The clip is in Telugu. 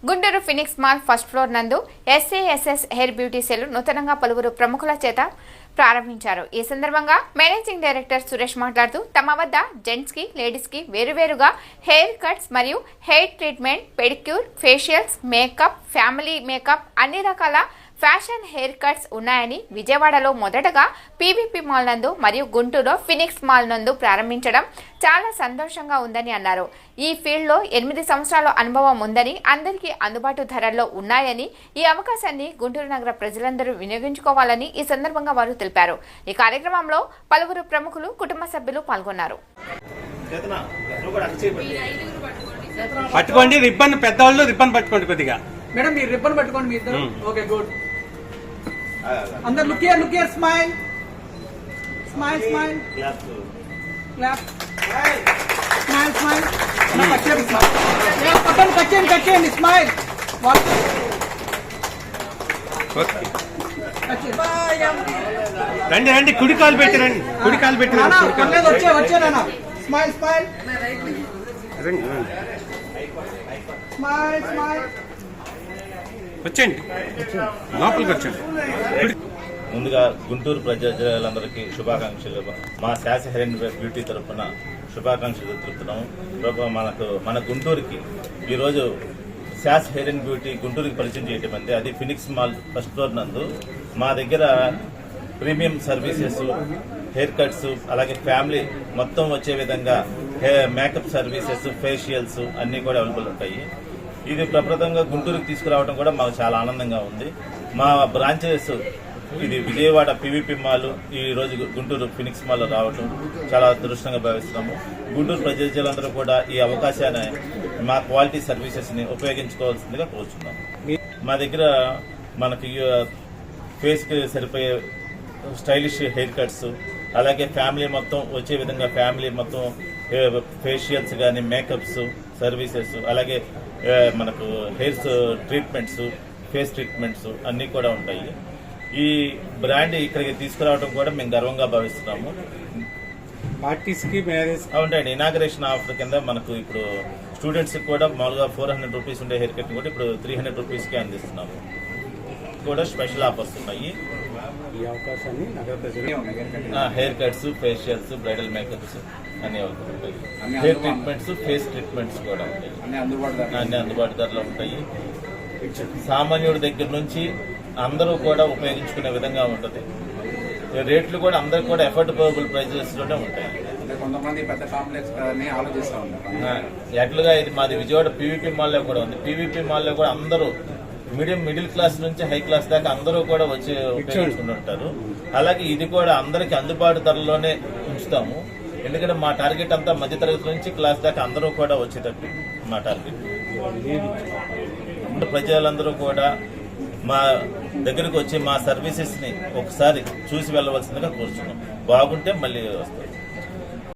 Guntur Phoenix mall first floor నందు ఎస్ఏఎస్ఎస్ హెయిర్ బ్యూటీ సెలూన్ నూతనంగా పలువురు ప్రముఖుల చేత ప్రారంభించారు. ఈ సందర్భంగా మేనేజింగ్ డైరెక్టర్ సురేష్ మాట్లాడుతూ తమ వద్ద జెంట్స్ కి లేడీస్ కి వేరువేరుగా హెయిర్ కట్స్ మరియు hair treatment, pedicure, facials, makeup, family makeup అన్ని రకాల ఫ్యాషన్ హెయిర్ కట్స్ ఉన్నాయని, విజయవాడలో మొదటగా పీవీపీ మాల్ నందు మరియు గుంటూరులో ఫినిక్స్ మాల్ నందు ప్రారంభించడం చాలా సంతోషంగా ఉందని అన్నారు. ఈ ఫీల్డ్ లో 8 సంవత్సరాల అనుభవం ఉందని, అందరికీ అందుబాటు ధరల్లో ఉన్నాయని, ఈ అవకాశాన్ని గుంటూరు నగర ప్రజలందరూ వినియోగించుకోవాలని ఈ సందర్భంగా వారు తెలిపారు. ఈ కార్యక్రమంలో పలువురు ప్రముఖులు, కుటుంబ సభ్యులు పాల్గొన్నారు. పట్టుకోండి రిబ్బన్, పెద్దవాళ్ళు రిబ్బన్ పట్టుకోండి కొద్దిగా. మేడం మీరు రిబ్బన్ పట్టుకోండి మీ ఇద్దరు. Okay good. అందరు look here smile smile smile clap smile smile cut smile రండి రండి, కుడి కాలు పెట్టి రండి, కుడి కాలు పెట్టి వచ్చేనా స్మైల్ స్మైల్ స్మైల్ స్మైల్ వచ్చేయండి, లోపలికి వచ్చండి. ముందుగా గుంటూరు ప్రజలందరికీ శుభాకాంక్షలు. మా శాస హెయిర్ బ్యూటీ తరఫున శుభాకాంక్షలు తెలుపుతున్నాము. మన గుంటూరుకి ఈరోజు శాస హెయిర్ అండ్ బ్యూటీ గుంటూరుకి పరిచయం చేయటం అంటే అది ఫినిక్స్ మాల్ ఫస్ట్ ఫ్లోర్ నందు మా దగ్గర ప్రీమియం సర్వీసెస్, హెయిర్ కట్స్, అలాగే ఫ్యామిలీ మొత్తం వచ్చే విధంగా మేకప్ సర్వీసెస్, ఫేషియల్స్ అన్నీ కూడా అవైలబుల్ ఉంటాయి. ఇది ప్రప్రథంగా గుంటూరుకి తీసుకురావడం కూడా మాకు చాలా ఆనందంగా ఉంది. మా బ్రాంచెస్ ఇది విజయవాడ పీవీపీ మాల్, ఈ రోజు గుంటూరు ఫినిక్స్ మాల్ రావడం చాలా అదృష్టంగా భావిస్తున్నాము. గుంటూరు ప్రజలందరూ కూడా ఈ అవకాశాన్ని, మా క్వాలిటీ సర్వీసెస్ ని ఉపయోగించుకోవాల్సిందిగా కోరుచున్నాము. మా దగ్గర మనకి ఫేస్ కి సరిపోయే స్టైలిష్ హెయిర్ కట్స్, అలాగే ఫ్యామిలీ మొత్తం వచ్చే విధంగా ఫ్యామిలీ మొత్తం ఫేషియల్స్ కానీ, మేకప్స్ సర్వీసెస్, అలాగే మనకు హెయిర్స్ ట్రీట్మెంట్స్, ఫేస్ ట్రీట్మెంట్స్ అన్నీ కూడా ఉంటాయి. ఈ బ్రాండ్ ఇక్కడికి తీసుకురావడం కూడా మేము గర్వంగా భావిస్తున్నాము. పార్టీస్ కి మ్యారేజ్ అవునండి, ఇనాగరేషన్ ఆఫర్ కింద మనకు ఇప్పుడు స్టూడెంట్స్ కూడా మామూలుగా 400 రూపీస్ ఉండే హెయిర్ కట్ కూడా ఇప్పుడు 300 రూపీస్కి అందిస్తున్నాము. కూడా స్పెషల్ ఆఫర్స్ ఉన్నాయి. ఈ అవకాశాన్ని hair cuts, facials, bridal makeups అన్ని ఉంటాయి. హెయిర్ ట్రీట్మెంట్స్, ఫేస్ ట్రీట్మెంట్స్ కూడా ఉంటాయి. అన్ని అందుబాటు ధరలో ఉంటాయి. సామాన్యుడి దగ్గర నుంచి అందరూ కూడా ఉపయోగించుకునే విధంగా ఉంటుంది. రేట్లు కూడా అందరికి కూడా అఫోర్డబుల్ ప్రైజెస్ లోనే ఉంటాయి. కొంతమంది పెద్ద కాంప్లెక్స్ ఆలోచిస్తూ ఉంటారు. ఎట్లుగా ఇది మాది విజయవాడ పీవీపీ మాల్లో కూడా ఉంది. పీవీపీ మాల్లో కూడా అందరూ మిడిల్ క్లాస్ నుంచి హై క్లాస్ దాకా అందరూ కూడా వచ్చి ఉపయోగించుకుని ఉంటారు. అలాగే ఇది కూడా అందరికి అందుబాటు ధరలోనే ఉంచుతాము. ఎందుకంటే మా టార్గెట్ అంతా మధ్యతరగతి నుంచి క్లాస్ దాకా అందరూ కూడా వచ్చేటట్టు మా టార్గెట్. ప్రజలందరూ కూడా మా దగ్గరకు వచ్చి మా సర్వీసెస్ ని ఒకసారి చూసి వెళ్ళవలసిందిగా కోరుచున్నాం. బాగుంటే మళ్ళీ వస్తాం.